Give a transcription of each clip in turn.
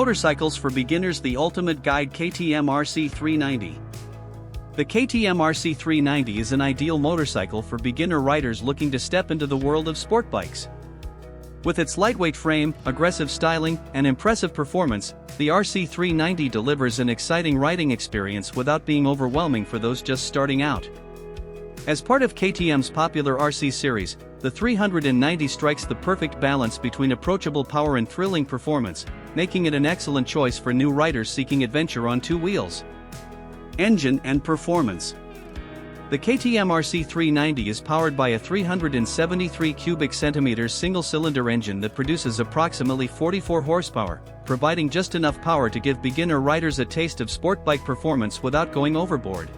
Motorcycles for Beginners, the Ultimate Guide. KTM RC 390. The KTM RC 390 is an ideal motorcycle for beginner riders looking to step into the world of sport bikes. With its lightweight frame, aggressive styling, and impressive performance, the RC 390 delivers an exciting riding experience without being overwhelming for those just starting out. As part of KTM's popular RC series, the 390 strikes the perfect balance between approachable power and thrilling performance, making it an excellent choice for new riders seeking adventure on two wheels. Engine and performance. The KTM RC 390 is powered by a 373 cubic centimeters single-cylinder engine that produces approximately 44 horsepower, providing just enough power to give beginner riders a taste of sport bike performance without going overboard.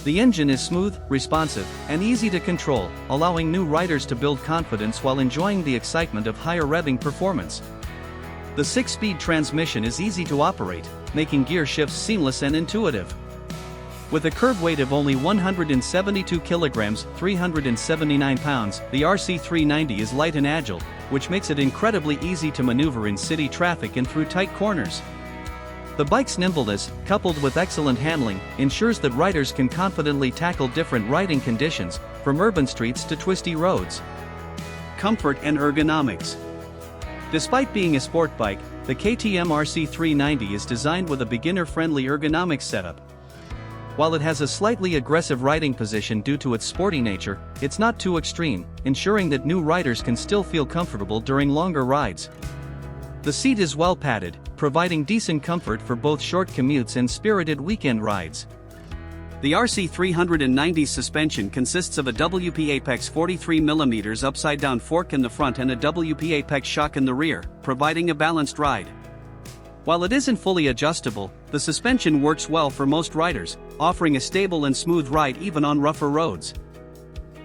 The engine is smooth, responsive, and easy to control, allowing new riders to build confidence while enjoying the excitement of higher revving performance. The 6-speed transmission is easy to operate, making gear shifts seamless and intuitive. With a curb weight of only 172 kilograms, 379 pounds, the RC 390 is light and agile, which makes it incredibly easy to maneuver in city traffic and through tight corners. The bike's nimbleness, coupled with excellent handling, ensures that riders can confidently tackle different riding conditions, from urban streets to twisty roads. Comfort and ergonomics. Despite being a sport bike, the KTM RC 390 is designed with a beginner-friendly ergonomics setup. While it has a slightly aggressive riding position due to its sporty nature, it's not too extreme, ensuring that new riders can still feel comfortable during longer rides. The seat is well padded, providing decent comfort for both short commutes and spirited weekend rides. The RC 390's suspension consists of a WP Apex 43mm upside-down fork in the front and a WP Apex shock in the rear, providing a balanced ride. While it isn't fully adjustable, the suspension works well for most riders, offering a stable and smooth ride even on rougher roads.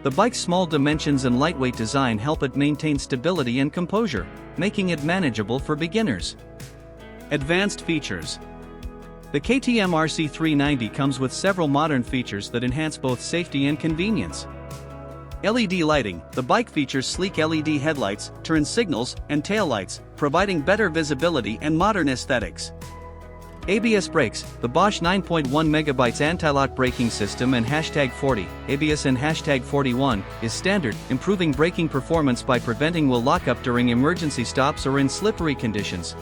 The bike's small dimensions and lightweight design help it maintain stability and composure, making it manageable for beginners. Advanced features. The KTM RC 390 comes with several modern features that enhance both safety and convenience. LED lighting. The bike features sleek LED headlights, turn signals, and taillights, providing better visibility and modern aesthetics. ABS brakes. The Bosch 9.1 MB anti-lock braking system and #40 ABS and #41 is standard, improving braking performance by preventing wheel lockup during emergency stops or in slippery conditions.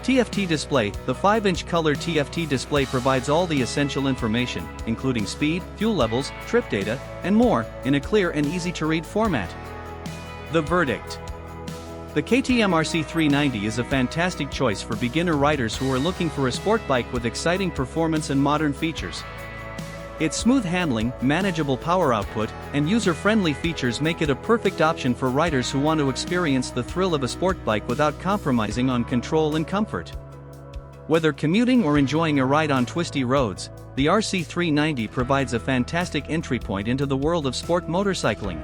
TFT display. The 5-inch color TFT display provides all the essential information, including speed, fuel levels, trip data, and more, in a clear and easy-to-read format. The verdict. The KTM RC 390 is a fantastic choice for beginner riders who are looking for a sport bike with exciting performance and modern features. Its smooth handling, manageable power output, and user-friendly features make it a perfect option for riders who want to experience the thrill of a sport bike without compromising on control and comfort. Whether commuting or enjoying a ride on twisty roads, the RC 390 provides a fantastic entry point into the world of sport motorcycling.